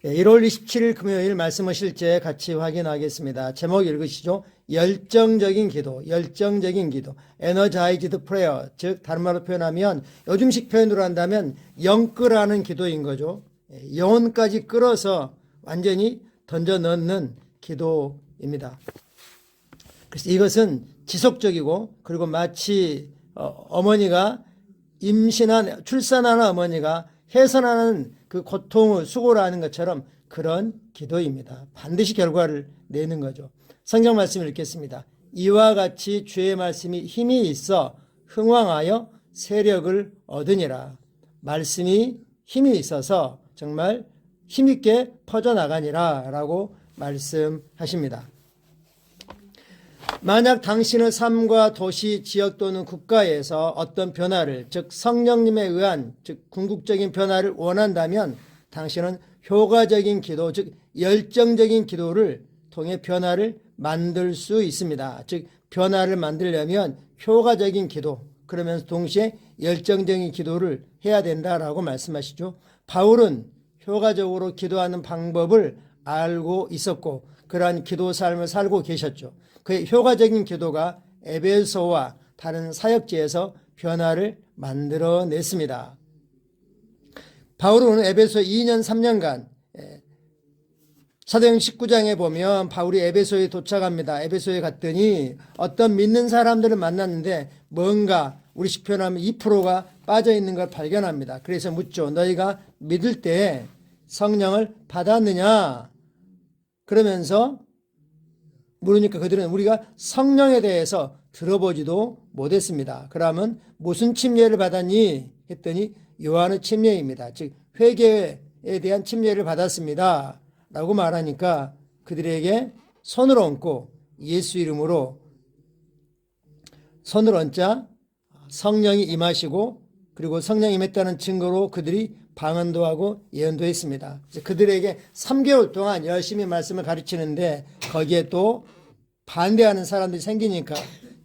1월 27일 금요일 말씀을 실제 같이 확인하겠습니다. 제목 읽으시죠. 열정적인 기도, 열정적인 기도, energized prayer, 즉 다른 말로 표현하면 요즘식 표현으로 한다면 영끌하는 기도인 거죠. 영혼까지 끌어서 완전히 던져 넣는 기도입니다. 그래서 이것은 지속적이고, 그리고 마치 어머니가 출산하는 어머니가 해산하는 그 고통을 수고를 하는 것처럼 그런 기도입니다. 반드시 결과를 내는 거죠. 성경 말씀을 읽겠습니다. 이와 같이 주의 말씀이 힘이 있어 흥왕하여 세력을 얻으니라. 말씀이 힘이 있어서 정말 힘있게 퍼져나가니라 라고 말씀하십니다. 만약 당신의 삶과 도시, 지역 또는 국가에서 어떤 변화를, 즉 성령님에 의한, 즉 궁극적인 변화를 원한다면 당신은 효과적인 기도, 즉 열정적인 기도를 통해 변화를 만들 수 있습니다. 즉 변화를 만들려면 효과적인 기도, 그러면서 동시에 열정적인 기도를 해야 된다라고 말씀하시죠. 바울은 효과적으로 기도하는 방법을 알고 있었고 그러한 기도 삶을 살고 계셨죠. 그의 효과적인 기도가 에베소와 다른 사역지에서 변화를 만들어냈습니다. 바울은 에베소 2년 3년간 사도행 19장에 보면 바울이 에베소에 도착합니다. 에베소에 갔더니 어떤 믿는 사람들을 만났는데 뭔가 우리식 표현하면 2%가 빠져있는 걸 발견합니다. 그래서 묻죠. 너희가 믿을 때 성령을 받았느냐? 그러면서 물으니까 그들은 우리가 성령에 대해서 들어보지도 못했습니다. 그러면 무슨 침례를 받았니? 했더니 요한의 침례입니다. 즉 회개에 대한 침례를 받았습니다. 라고 말하니까 그들에게 손을 얹고 예수 이름으로 손을 얹자 성령이 임하시고 그리고 성령이 임했다는 증거로 그들이 방언도 하고 예언도 했습니다. 그들에게 3개월 동안 열심히 말씀을 가르치는데 거기에 또 반대하는 사람들이 생기니까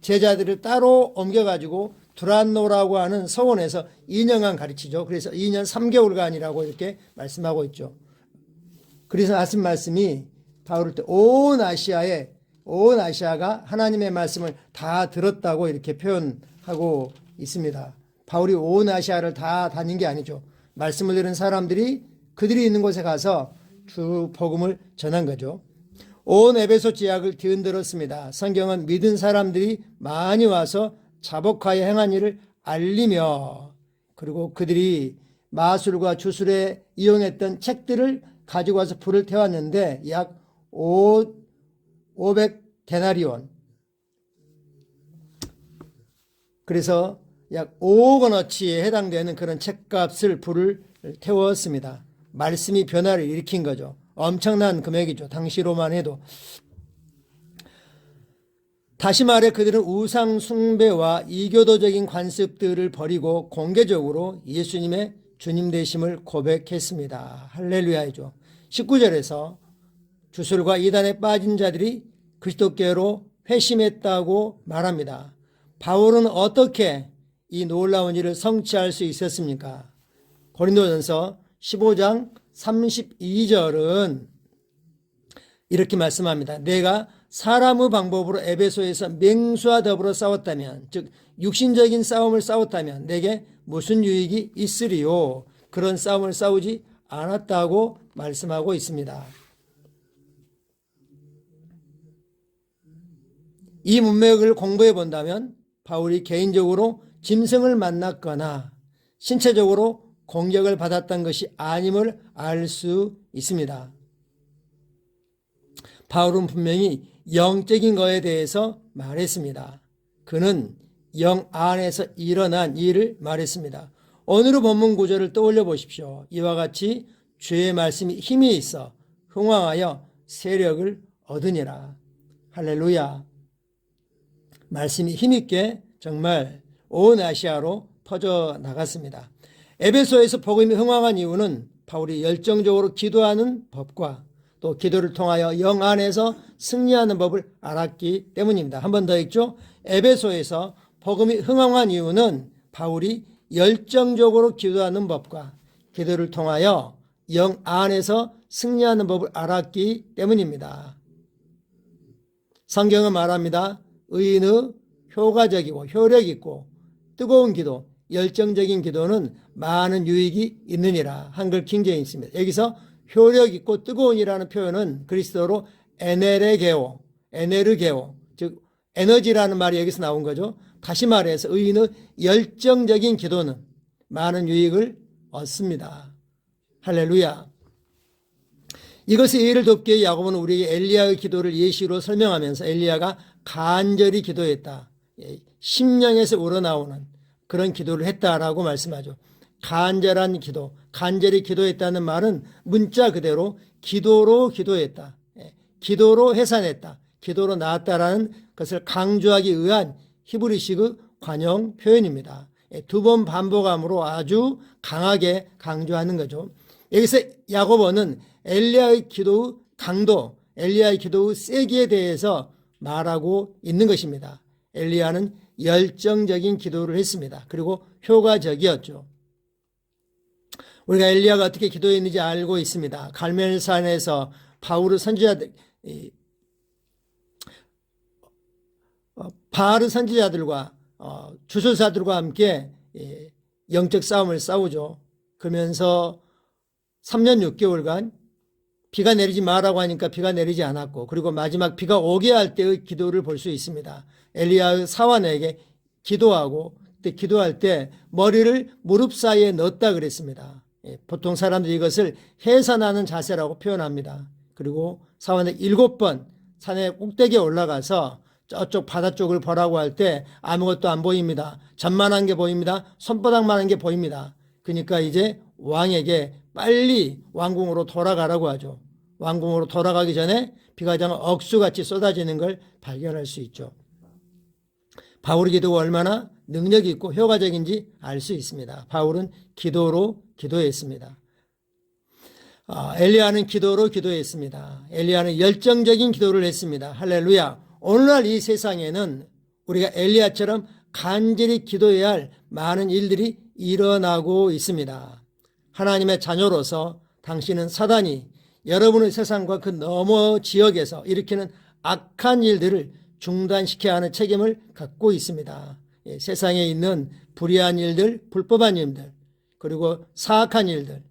제자들을 따로 옮겨가지고 두란노라고 하는 서원에서 2년간 가르치죠. 그래서 2년 3개월간이라고 이렇게 말씀하고 있죠. 그래서 하신 말씀이 바울 때 온 아시아가 하나님의 말씀을 다 들었다고 이렇게 표현하고 있습니다. 바울이 온 아시아를 다 다닌 게 아니죠. 말씀을 들은 사람들이 그들이 있는 곳에 가서 주 복음을 전한 거죠. 온 에베소 지역을 뒤흔들었습니다. 성경은 믿은 사람들이 많이 와서 자복하여 행한 일을 알리며 그리고 그들이 마술과 주술에 이용했던 책들을 가지고 와서 불을 태웠는데 약 500데나리온, 그래서 약 5억 원어치에 해당되는 그런 책값을 불을 태웠습니다. 말씀이 변화를 일으킨 거죠. 엄청난 금액이죠. 당시로만 해도. 다시 말해 그들은 우상 숭배와 이교도적인 관습들을 버리고 공개적으로 예수님의 주님 되심을 고백했습니다. 할렐루야이죠. 19절에서 주술과 이단에 빠진 자들이 그리스도께로 회심했다고 말합니다. 바울은 어떻게 이 놀라운 일을 성취할 수 있었습니까? 고린도전서 15장 32절은 이렇게 말씀합니다. 내가 사람의 방법으로 에베소에서 맹수와 더불어 싸웠다면, 즉 육신적인 싸움을 싸웠다면 내게 무슨 유익이 있으리요? 그런 싸움을 싸우지 않았다고 말씀하고 있습니다. 이 문맥을 공부해 본다면 바울이 개인적으로 짐승을 만났거나 신체적으로 공격을 받았던 것이 아님을 알 수 있습니다. 바울은 분명히 영적인 것에 대해서 말했습니다. 그는 영 안에서 일어난 일을 말했습니다. 오늘의 본문 구절을 떠올려 보십시오. 이와 같이 주의 말씀이 힘이 있어 흥왕하여 세력을 얻으니라. 할렐루야. 말씀이 힘있게 정말 온 아시아로 퍼져나갔습니다. 에베소에서 복음이 흥왕한 이유는 바울이 열정적으로 기도하는 법과 또 기도를 통하여 영 안에서 승리하는 법을 알았기 때문입니다. 한 번 더 읽죠. 에베소에서 복음이 흥왕한 이유는 바울이 열정적으로 기도하는 법과 기도를 통하여 영 안에서 승리하는 법을 알았기 때문입니다. 성경은 말합니다. 의인의 효과적이고 효력 있고 뜨거운 기도, 열정적인 기도는 많은 유익이 있느니라. 한글 킹제임이 있습니다. 여기서 효력 있고 뜨거운이라는 표현은 그리스도로 에네르게오, 즉 에너지라는 말이 여기서 나온 거죠. 다시 말해서 의인의 열정적인 기도는 많은 유익을 얻습니다. 할렐루야. 이것의 이해를 돕기 위해 야고보는 우리에게 엘리야의 기도를 예시로 설명하면서 엘리야가 간절히 기도했다. 심령에서 우러나오는 그런 기도를 했다라고 말씀하죠. 간절한 기도, 간절히 기도했다는 말은 문자 그대로 기도로 기도했다. 기도로 해산했다. 기도로 나았다라는 것을 강조하기 위한 히브리식의 관용 표현입니다. 두 번 반복함으로 아주 강하게 강조하는 거죠. 여기서 야고보는 엘리야의 기도의 강도, 엘리야의 기도의 세기에 대해서 말하고 있는 것입니다. 엘리야는 열정적인 기도를 했습니다. 그리고 효과적이었죠. 우리가 엘리야가 어떻게 기도했는지 알고 있습니다. 갈멜산에서 바울의 선지자들, 바알의 선지자들과 주술사들과 함께 영적 싸움을 싸우죠. 그러면서 3년 6개월간 비가 내리지 마라고 하니까 비가 내리지 않았고, 그리고 마지막 비가 오게 할 때의 기도를 볼 수 있습니다. 엘리야의 사환에게 기도하고, 그때 기도할 때 머리를 무릎 사이에 넣었다 그랬습니다. 보통 사람들이 이것을 해산하는 자세라고 표현합니다. 그리고 사환에 7번 산의 꼭대기에 올라가서 저쪽 바다 쪽을 보라고 할 때 아무것도 안 보입니다. 잔만한 게 보입니다. 손바닥만한 게 보입니다. 그러니까 이제 왕에게 빨리 왕궁으로 돌아가라고 하죠. 왕궁으로 돌아가기 전에 비가 그냥 억수같이 쏟아지는 걸 발견할 수 있죠. 바울의 기도가 얼마나 능력이 있고 효과적인지 알 수 있습니다. 바울은 기도로 기도했습니다. 엘리야는 기도로 기도했습니다. 엘리야는 열정적인 기도를 했습니다. 할렐루야. 오늘날 이 세상에는 우리가 엘리야처럼 간절히 기도해야 할 많은 일들이 일어나고 있습니다. 하나님의 자녀로서 당신은 사단이 여러분의 세상과 그 너머 지역에서 일으키는 악한 일들을 중단시켜야 하는 책임을 갖고 있습니다. 세상에 있는 불의한 일들, 불법한 일들, 그리고 사악한 일들,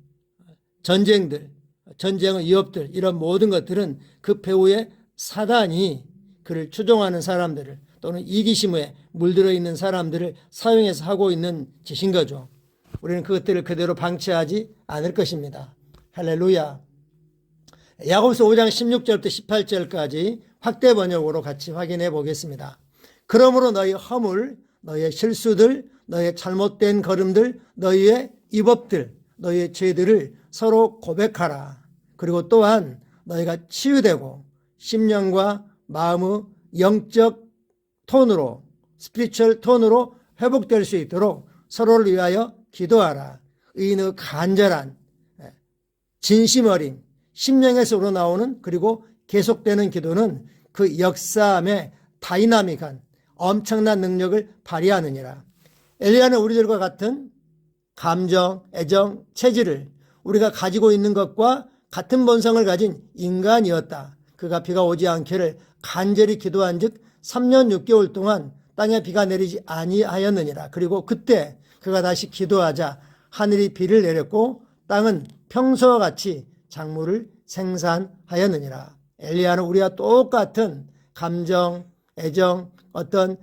전쟁들, 전쟁의 위협들, 이런 모든 것들은 그 배후에 사단이 그를 추종하는 사람들을 또는 이기심에 물들어 있는 사람들을 사용해서 하고 있는 짓인 거죠. 우리는 그것들을 그대로 방치하지 않을 것입니다. 할렐루야. 야고보서 5장 16절부터 18절까지 확대 번역으로 같이 확인해 보겠습니다. 그러므로 너희 허물, 너희의 실수들, 너희의 잘못된 걸음들, 너희의 위법들, 너희의 죄들을 서로 고백하라. 그리고 또한 너희가 치유되고 심령과 마음의 영적 톤으로, 스피리추얼 톤으로 회복될 수 있도록 서로를 위하여 기도하라. 의인의 간절한 진심 어린 심령에서 우러나오는 그리고 계속되는 기도는 그 역사함의 다이나믹한 엄청난 능력을 발휘하느니라. 엘리야는 우리들과 같은 감정, 애정, 체질을 우리가 가지고 있는 것과 같은 본성을 가진 인간이었다. 그가 비가 오지 않기를 간절히 기도한 즉 3년 6개월 동안 땅에 비가 내리지 아니하였느니라. 그리고 그때 그가 다시 기도하자 하늘이 비를 내렸고 땅은 평소와 같이 작물을 생산하였느니라. 엘리야는 우리와 똑같은 감정, 애정, 어떤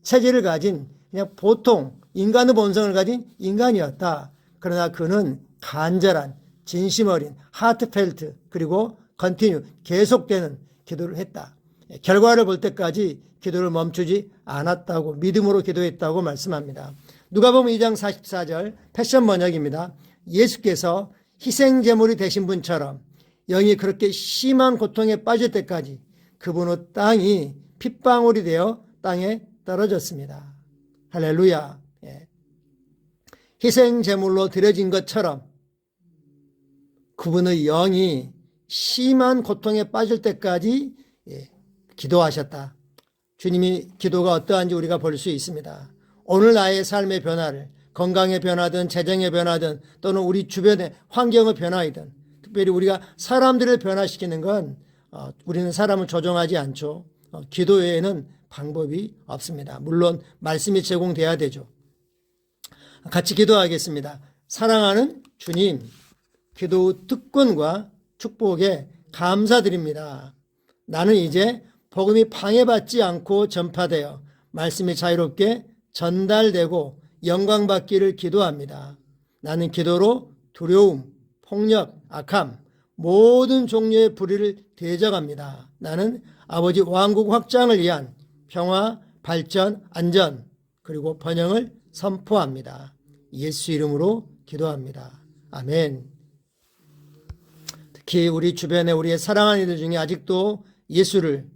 체질을 가진 그냥 보통 인간의 본성을 가진 인간이었다. 그러나 그는 간절한 진심 어린 하트펠트 그리고 컨티뉴 계속되는 기도를 했다. 결과를 볼 때까지 기도를 멈추지 않았다고 믿음으로 기도했다고 말씀합니다. 누가복음 2장 44절 패션 번역입니다. 예수께서 희생제물이 되신 분처럼 영이 그렇게 심한 고통에 빠질 때까지 그분의 땅이 핏방울이 되어 땅에 떨어졌습니다. 할렐루야. 희생제물로 드려진 것처럼 그분의 영이 심한 고통에 빠질 때까지 기도하셨다. 주님이 기도가 어떠한지 우리가 볼 수 있습니다. 오늘 나의 삶의 변화를 건강의 변화든 재정의 변화든 또는 우리 주변의 환경의 변화이든 특별히 우리가 사람들을 변화시키는 건 우리는 사람을 조종하지 않죠. 기도 외에는 방법이 없습니다. 물론 말씀이 제공돼야 되죠. 같이 기도하겠습니다. 사랑하는 주님, 기도 특권과 축복에 감사드립니다. 나는 이제 복음이 방해받지 않고 전파되어 말씀이 자유롭게 전달되고 영광받기를 기도합니다. 나는 기도로 두려움, 폭력, 악함, 모든 종류의 불의를 대적합니다. 나는 아버지 왕국 확장을 위한 평화, 발전, 안전, 그리고 번영을 선포합니다. 예수 이름으로 기도합니다. 아멘. 특히 우리 주변에 우리의 사랑하는 이들 중에 아직도 예수를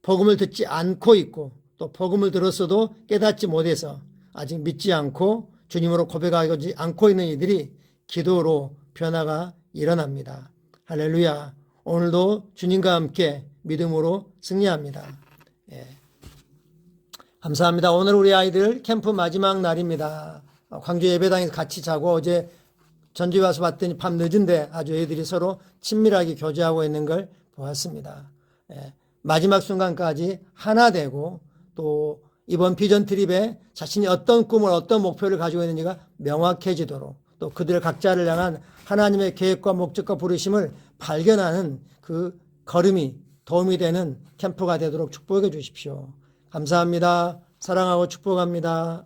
복음을 듣지 않고 있고 또 복음을 들었어도 깨닫지 못해서 아직 믿지 않고 주님으로 고백하지 않고 있는 이들이 기도로 변화가 일어납니다. 할렐루야. 오늘도 주님과 함께 믿음으로 승리합니다. 예. 감사합니다. 오늘 우리 아이들 캠프 마지막 날입니다. 광주 예배당에서 같이 자고 어제 전주에 와서 봤더니 밤 늦은데 아주 애들이 서로 친밀하게 교제하고 있는 걸 보았습니다. 예. 마지막 순간까지 하나 되고 또 이번 비전 트립에 자신이 어떤 꿈을 어떤 목표를 가지고 있는지가 명확해지도록 또 그들 각자를 향한 하나님의 계획과 목적과 부르심을 발견하는 그 걸음이 도움이 되는 캠프가 되도록 축복해 주십시오. 감사합니다. 사랑하고 축복합니다.